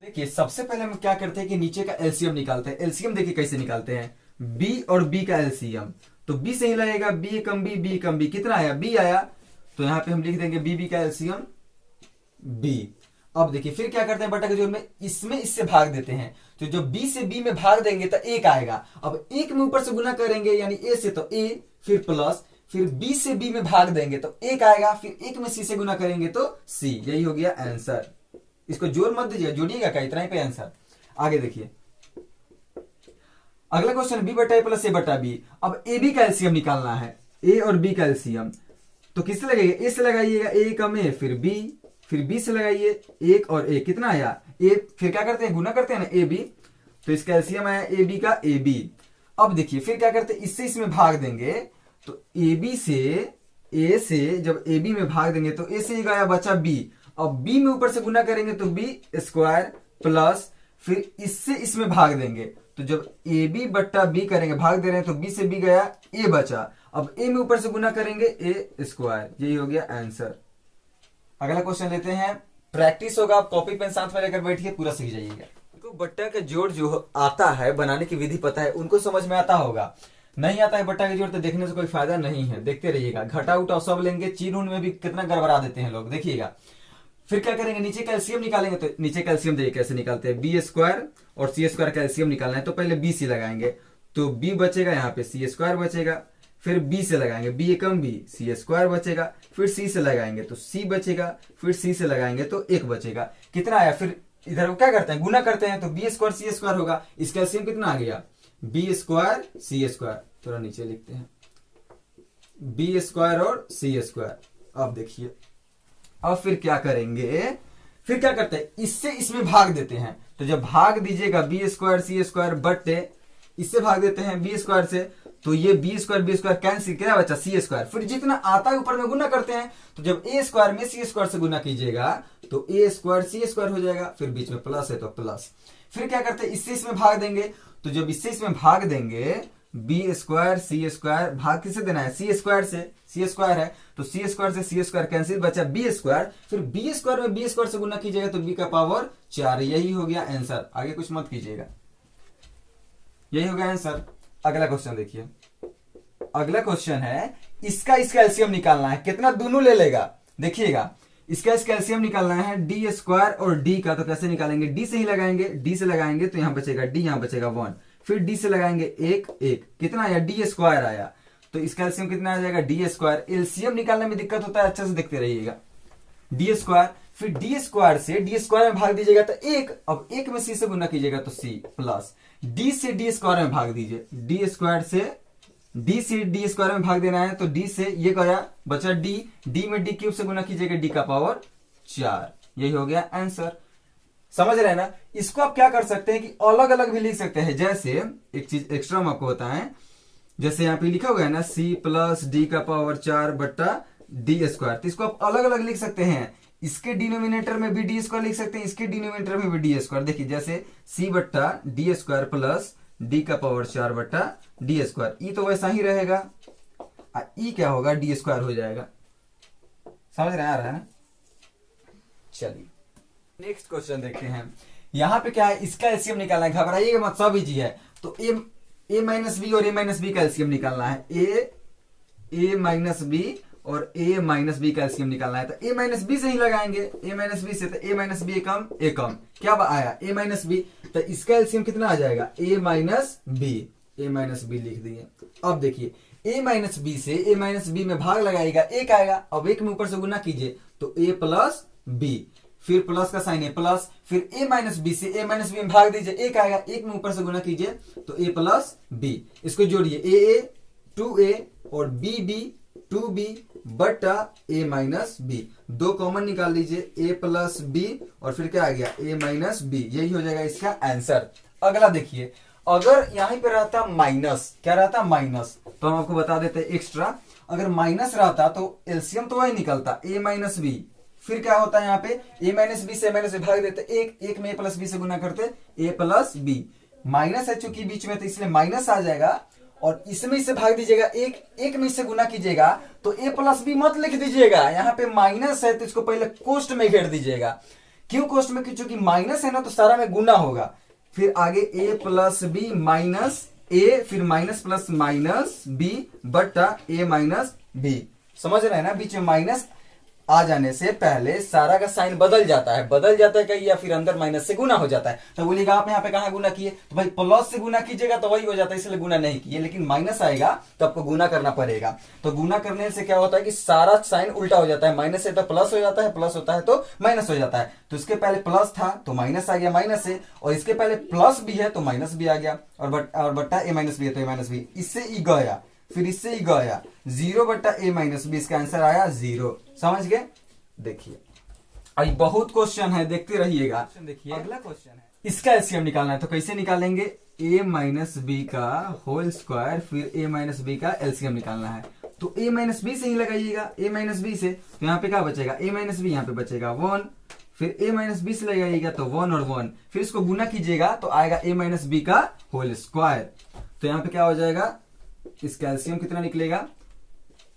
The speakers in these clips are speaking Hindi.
देखिए सबसे पहले हम क्या करते हैं कि नीचे का एलसीएम निकालते हैं। एलसीएम देखिए कैसे निकालते हैं, बी और बी का एलसीएम, तो बी से ही लगेगा, बी कम बी, बी कम बी, कितना आया, बी आया, तो यहां पे हम लिख देंगे बी बी का एलसीएम बी। अब देखिए फिर क्या करते हैं, बटा के जोड़ में इसमें इससे भाग देते हैं, तो जब बी से बी में भाग देंगे तो एक आएगा। अब एक में ऊपर से गुना करेंगे यानी ए से तो ए, फिर प्लस, फिर बी से बी में भाग देंगे तो एक आएगा, फिर एक में सी से गुना करेंगे तो सी। यही हो गया आंसर। इसको जोड़ मत दीजिएगा, जोड़िएगा क्या, इतना ही पे आंसर। आगे देखिए अगला क्वेश्चन, बी बटा ए प्लस ए बटा बी। अब ए बी का एलसीएम निकालना है, ए और बी का एलसीएम, तो किससे लगाइएगा, ए से लगाइएगा, ए कम ए, फिर बी से लगाइए, एक और एक, कितना आया ए, फिर क्या करते हैं गुना करते हैं ना ए बी, तो इसका एलसीएम आया ए बी का ए बी। अब देखिए फिर क्या करते हैं, इससे इसमें भाग देंगे, तो ए बी से ए से जब ए बी में भाग देंगे तो ए से एक आया बचा बी। अब बी में ऊपर से गुना करेंगे तो बी स्क्वायर प्लस, फिर इससे इसमें भाग देंगे, तो जब ए बी बट्टा बी करेंगे, भाग दे रहे हैं तो बी से बी गया, ए बचा। अब ए में ऊपर से गुना करेंगे ए स्क्वायर। यही हो गया आंसर। अगला क्वेश्चन लेते हैं, प्रैक्टिस होगा, आप कॉपी पेन साथ में लेकर बैठिए, पूरा सीख जाइएगा। तो बट्टा का जोड़ जो आता है, बनाने की विधि पता है, उनको समझ में आता होगा। नहीं आता है बट्टा का जोड़ तो देखने से कोई फायदा नहीं है, देखते रहिएगा। घटा उठा सब लेंगे, चीन उन में भी कितना गड़बड़ा देते हैं लोग, देखिएगा। फिर क्या करेंगे, नीचे कैल्शियम निकालेंगे, तो नीचे कैल्शियम देखिए कैसे निकालते हैं, बी स्क्वायर और सी स्क्वायर कैल्शियम निकालना है, तो पहले बी सी लगाएंगे, तो बी बचेगा, यहाँ पे सी स्क्वायर बचेगा, फिर बी से लगाएंगे, बी एकम बी, सी स्क्वायर बचेगा, फिर सी से लगाएंगे तो सी बचेगा, फिर सी से लगाएंगे तो एक बचेगा, कितना आया। फिर इधर क्या करते हैं, गुना करते हैं, तो बी स्क्वायर सी स्क्वायर होगा, इस कैल्शियम कितना आ गया, बी स्क्वायर सी स्क्वायर, थोड़ा नीचे लिखते हैं, बी स्क्वायर और सी स्क्वायर। अब देखिए अब फिर क्या करेंगे, फिर क्या करते हैं, इससे इसमें भाग देते हैं, तो जब भाग दीजिएगा बी स्क्वायर सी स्क्वायर बट्टे इससे भाग देते हैं बी स्क्वायर से, तो ये बी स्क्वायर कैंसिल, क्या बचा सी स्क्वायर। फिर जितना आता है ऊपर में गुना करते हैं, तो जब ए स्क्वायर में सी स्क्वायर से गुना कीजिएगा तो ए स्क्वायर सी स्क्वायर हो जाएगा, फिर बीच में प्लस है तो प्लस। फिर क्या करते हैं, इससे इसमें भाग देंगे, तो जब इससे इसमें भाग देंगे बी स्क्वायर सी स्क्वायर, भाग किससे देना है, सी स्क्वायर से, सी स्क्वायर है तो सी स्क्वायर से सी स्क्वायर कैंसिल, बचा बी स्क्वायर, फिर बी स्क्वायर में बी स्क्वायर से गुना कीजिएगा तो बी का पावर 4। यही हो गया आंसर, आगे कुछ मत कीजिएगा, यही हो गया आंसर। अगला क्वेश्चन देखिए, अगला क्वेश्चन है, इसका एलसीएम निकालना है, कितना दोनों ले लेगा, देखिएगा इसका एलसीएम निकालना है डी स्क्वायर और डी का, तो कैसे निकालेंगे, डी से ही लगाएंगे, डी से लगाएंगे तो यहां बचेगा डी, यहां बचेगा 1, फिर डी से लगाएंगे एक, कितना आया, डी स्क्वायर आया, तो इसका एलसीएम कितना आ जाएगा, डी स्क्वायर। एलसीएम निकालने में दिक्कत होता है, अच्छे से देखते रहिएगा, डी स्क्वायर, फिर डी स्क्वायर से डी स्क्वायर में भाग दीजिएगा तो एक, अब एक में सी से गुना कीजिएगा तो सी, प्लस डी से डी स्क्वायर में भाग दीजिए, डी स्क्वायर से डी स्क्वायर में भाग देना है, तो डी से ये गया बचा डी, डी में डी क्यूब से गुना कीजिएगा डी का पावर 4। यही हो गया आंसर। समझ रहे हैं ना। इसको आप क्या कर सकते हैं कि अलग अलग भी लिख सकते हैं, जैसे एक चीज एक्स्ट्रा हम आपको बताएं, जैसे यहाँ पे लिखा हुआ है ना सी प्लस डी का पावर 4 बट्टा डी स्क्वायर, तो इसको आप अलग अलग लिख सकते हैं, इसके डिनोमिनेटर में भी डी स्क्वायर लिख सकते हैं, इसके डिनोमिनेटर में भी डी स्क्वायर। देखिए जैसे सी बट्टा डी स्क्वायर प्लस डी का पावर 4 बट्टा डी स्क्वायर, ई तो वैसा ही रहेगा, ई क्या होगा, डी स्क्वायर हो जाएगा। समझ रहे हैं, आ रहा है ना। चलिए नेक्स्ट क्वेश्चन देखते हैं। यहां पे क्या है, इसका एलसीएम निकालना है, घबराइएगा मत, सब इजी है। तो ए माइनस बी और ए माइनस बी का एलसीएम निकालना है, ए माइनस बी और ए माइनस बी का एलसीएम निकालना है, तो ए माइनस बी से ही लगाएंगे, ए माइनस बी से, तो ए माइनस बी एकम एकम, क्या आया ए माइनस बी, तो इसका एलसीएम कितना आ जाएगा, ए माइनस बी लिख दिए। अब देखिए ए माइनस बी से ए माइनस बी में भाग लगाएगा, एक आएगा, अब एक में ऊपर से गुना कीजिए तो ए प्लस बी, फिर प्लस का साइन है प्लस, फिर ए माइनस बी से ए माइनस बी में भाग दीजिए, एक आएगा, एक में ऊपर से गुना कीजिए तो ए प्लस बी, इसको जोड़िए ए 2a और बी 2b बटा ए माइनस बी, दो कॉमन निकाल लीजिए, ए प्लस बी और फिर क्या आ गया ए माइनस बी। यही हो जाएगा इसका आंसर। अगला देखिए, अगर यहां पे रहता माइनस, क्या रहता माइनस, तो हम आपको बता देते हैं एक्स्ट्रा, अगर माइनस रहता तो एलसीएम तो वही निकलता ए माइनस बी, फिर क्या होता है यहाँ पे ए माइनस बी से माइनस भाग देते, एक में ए प्लस बी से गुना करते ए प्लस बी, माइनस है चूंकि बीच में तो इसलिए माइनस आ जाएगा, और इसमें से भाग दीजिएगा, एक में से गुना कीजिएगा तो ए प्लस बी मत लिख दीजिएगा, यहाँ पे माइनस है तो इसको पहले कोष्ट में घेर दीजिएगा, क्यों कोष्ट में? क्योंकि माइनस है ना तो सारा में गुना होगा। फिर आगे a प्लस बी माइनस ए, फिर माइनस प्लस माइनस बी बटा a माइनस बी। समझ रहे हैं ना? बीच में माइनस आ जाने से पहले सारा का साइन बदल जाता है कहीं, या फिर अंदर माइनस से गुना हो जाता है। तो बोलिएगा आप यहाँ पे कहाँ गुना किए? तो भाई प्लस से गुना कीजिएगा तो वही हो जाता है, इसलिए गुना नहीं किए। लेकिन माइनस आएगा तो आपको गुना करना पड़ेगा। तो गुना करने से क्या होता है कि सारा साइन उल्टा हो जाता है, माइनस से तो प्लस हो जाता है, प्लस होता है तो माइनस हो जाता है। तो इसके पहले प्लस था तो माइनस आ गया माइनस से, और इसके पहले प्लस भी है तो माइनस भी आ गया, और बट्टा ए माइनस बी है तो ए माइनस बी, इससे ई गया, फिर इससे ही गया, 0 बट्टा ए माइनस बी, इसका आंसर आया 0। समझ गए? देखिए अभी बहुत क्वेश्चन है, देखते रहिएगा। देखिए अगला क्वेश्चन है, इसका एलसीएम निकालना है। तो कैसे निकालेंगे? a माइनस बी का होल स्क्वायर फिर a माइनस बी का एलसीएम निकालना है। तो a माइनस बी से ही लगाइएगा, a माइनस बी से। तो यहाँ पे क्या बचेगा? a माइनस बी, यहाँ पे बचेगा 1, फिर a माइनस बी से लगाइएगा तो 1 और 1, फिर इसको गुना कीजिएगा तो आएगा a माइनस बी का होल स्क्वायर। तो यहाँ पे क्या हो जाएगा? इसका एलसीएम कितना निकलेगा?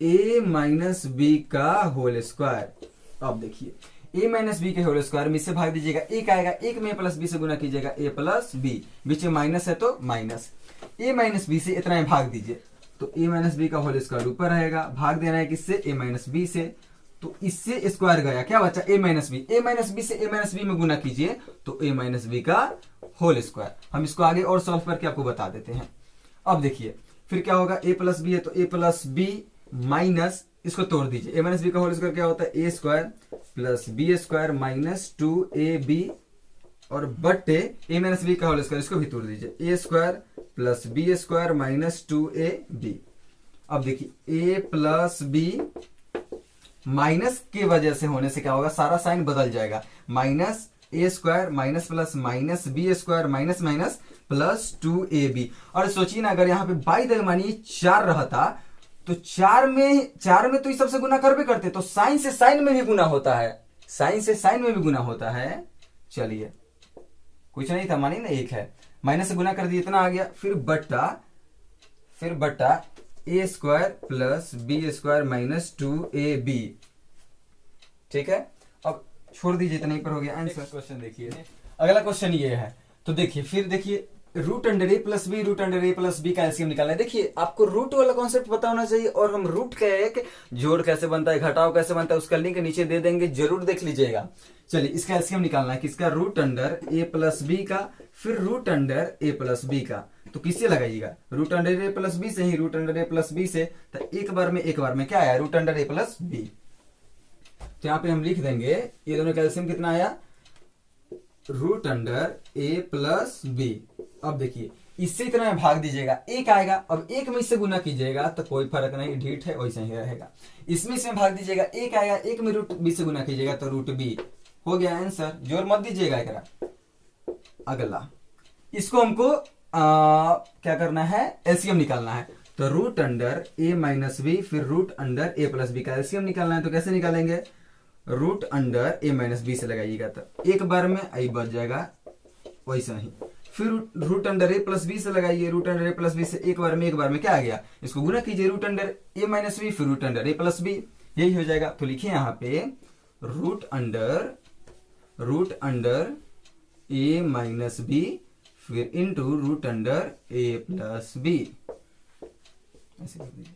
a माइनस बी का होल स्क्वायर। अब देखिए a माइनस बी के होल स्क्वायर में इससे भाग दीजिएगा, एक आएगा, एक में प्लस बी से गुना कीजिएगा, a प्लस बी, बीच में माइनस है तो माइनस, a माइनस बी से इतना में भाग दीजिए तो a माइनस बी का होल स्क्वायर ऊपर रहेगा। भाग देना है किससे? a माइनस बी से। तो इससे स्क्वायर गया, क्या बचा? a minus B, a minus B से a माइनस बी में गुना कीजिए तो a माइनस बी का होल स्क्वायर। हम इसको आगे और सॉल्व करके आपको बता देते हैं। अब देखिए फिर क्या होगा? a प्लस बी है तो a प्लस बी माइनस, इसको तोड़ दीजिए, ए माइनस बी का होल स्क्वायर क्या होता है? A square plus b square minus 2ab, और बट्टे ए माइनस बी का होल स्क्वायर, इसको भी तोड़ दीजिए, a square plus b square minus 2ab। अब देखिए a प्लस बी माइनस की वजह से होने से क्या होगा? सारा साइन बदल जाएगा, minus a square minus plus minus b square minus minus plus 2ab। और सोचिए ना, अगर यहाँ पे बाई दरमानी 4 रहता तो 4 में तो इस सबसे गुना कर भी करते, तो साइन से साइन में भी गुना होता है, साइन से साइन में भी गुना होता है। चलिए कुछ नहीं था, मानिए ना 1 है, माइनस से गुना कर दिए, इतना आ गया, फिर बट्टा a square plus b square minus 2ab। ठीक है, अब छोड़ दीजिए, इतना ही पर हो गया आंसर। क्वेश्चन देखिए, अगला क्वेश्चन ये है। तो देखिए फिर देखिए रूट अंडर ए प्लस बी, रूट अंडर ए प्लस बी का एलसीएम निकालना है। देखिए आपको रूट वाला कॉन्सेप्ट पता होना चाहिए, और हम रूट का एक जोड़ कैसे बनता है, घटाव कैसे बनता है, उसका लिंक नीचे दे देंगे, जरूर देख लीजिएगा। चलिए इसका एलसीएम निकालना है, किसका? रूट अंडर ए प्लस बी का, फिर रूट अंडर ए प्लस बी का। तो किससे लगाइएगा? रूट अंडर ए प्लस बी से ही, रूट अंडर ए प्लस बी से। तो एक बार में क्या आया? रूट अंडर ए प्लस बी। तो यहाँ पे हम लिख देंगे ये दोनों का एलसीएम कितना आया? रूट अंडर ए प्लस बी। अब देखिए इससे इतना में भाग दीजिएगा, 1 आएगा, अब 1 में इससे गुना कीजिएगा तो कोई फर्क नहीं, ढीठ है वैसे ही रहेगा। इसमें भाग दीजिएगा, 1 आएगा, 1 में रूट बी से गुना कीजिएगा तो रूट बी। हो गया आंसर, जोर मत दीजिएगा एकरा। अगला इसको हमको क्या करना है? एलसीएम निकालना है। तो रूट अंडर ए माइनस बी फिर रूट अंडर ए प्लस बी का एलसीएम निकालना है। तो कैसे निकालेंगे? रूट अंडर ए माइनस बी से लगाइएगा तो एक बार में आई बच जाएगा वैसा ही, फिर रूट अंडर ए प्लस बी से लगाइए, रूट अंडर ए प्लस बी से एक बार में क्या आ गया? इसको गुना कीजिए, रूट अंडर ए माइनस बी फिर रूट अंडर ए प्लस बी, यही हो जाएगा। तो लिखिए यहाँ पे रूट अंडर ए माइनस बी फिर इंटू रूट अंडर ए प्लस बी, ऐसे कर दीजिए।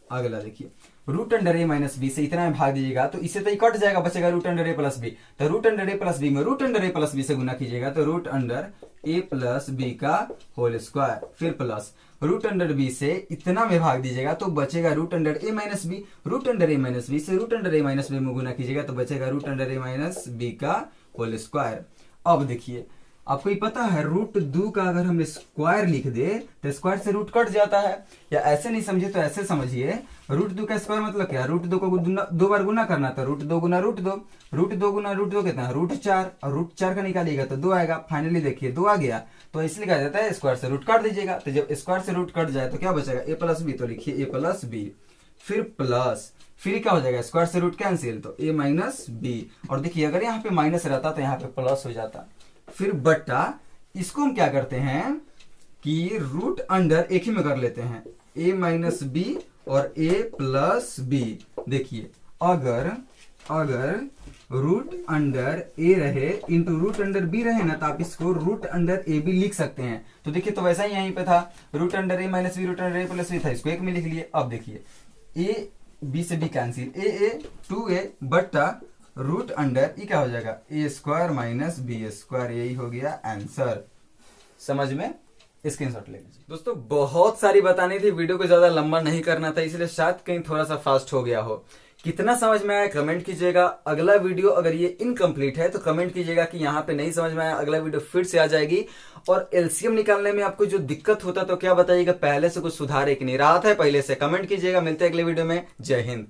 अगला देखिए रूट अंडर ए माइनस बी से इतना में भाग दीजिएगा तो इससे तो ये कट जाएगा, बचेगा रूट अंडर ए प्लस बी। तो रूट अंडर ए प्लस बी में रूट अंडर ए प्लस बी से गुना कीजिएगा तो रूट अंडर ए प्लस बी का होल स्क्वायर, फिर प्लस रूट अंडर बी से इतना में भाग दीजिएगा तो बचेगा रूट अंडर ए माइनस बी। रूट अंडर ए माइनस बी से रूट अंडर ए माइनस बी में गुना कीजिएगा तो बचेगा रूट अंडर ए माइनस बी का होल स्क्वायर। अब देखिए आपको ये पता है रूट 2 का अगर हम स्क्वायर लिख दे तो स्क्वायर से रूट कट जाता है, या ऐसे नहीं समझे तो ऐसे समझिए। रूट 2 का स्क्वायर मतलब क्या? रूट 2 को 2 बार गुना करना, तो रूट 2 गुना रूट 2, रूट 2 गुना रूट 2 कितना? रूट 4, और रूट 4 का निकालिएगा तो 2 आएगा। फाइनली देखिए 2 आ गया, तो इसलिए कहा जाता है स्क्वायर से रूट काट दीजिएगा। तो जब स्क्वायर से रूट कट जाए तो क्या बचेगा? ए प्लस बी। तो लिखिए ए प्लस बी, फिर प्लस, फिर क्या हो जाएगा? स्क्वायर से रूट कैंसिल तो ए माइनस बी। और देखिए अगर यहाँ पे माइनस रहता तो यहाँ पे प्लस हो जाता, फिर बट्टा इसको हम क्या करते हैं कि रूट अंडर एक ही में कर लेते हैं, ए माइनस बी और ए प्लस बी। देखिए अगर अगर रूट अंडर ए रहे इंटू रूट अंडर बी रहे ना, तो आप इसको रूट अंडर ए बी लिख सकते हैं। तो देखिए, तो वैसा ही यहीं पे था, रूट अंडर ए माइनस बी रूट अंडर ए प्लस बी था, इसको एक में लिख लिए। अब देखिए, ए बी से बी कैंसिल, ए 2a बट्टा रूट अंडर ई क्या हो जाएगा, ए स्क्वायर माइनस बी स्क्वायर, यही हो गया आंसर। समझ में? स्क्रीनशॉट ले लीजिए। दोस्तों बहुत सारी बतानी थी, वीडियो को ज्यादा लंबा नहीं करना था, इसलिए शायद कहीं थोड़ा सा फास्ट हो गया हो। कितना समझ में आया कमेंट कीजिएगा। अगला वीडियो अगर ये इनकम्प्लीट है तो कमेंट कीजिएगा कि यहाँ पे नहीं समझ में आया, अगला वीडियो फिर से आ जाएगी। और एलसीएम निकालने में आपको जो दिक्कत होता तो क्या बताइएगा, पहले से कुछ सुधार है कि नहीं, राहत है पहले से, कमेंट कीजिएगा। मिलते हैं अगले वीडियो में। जय हिंद।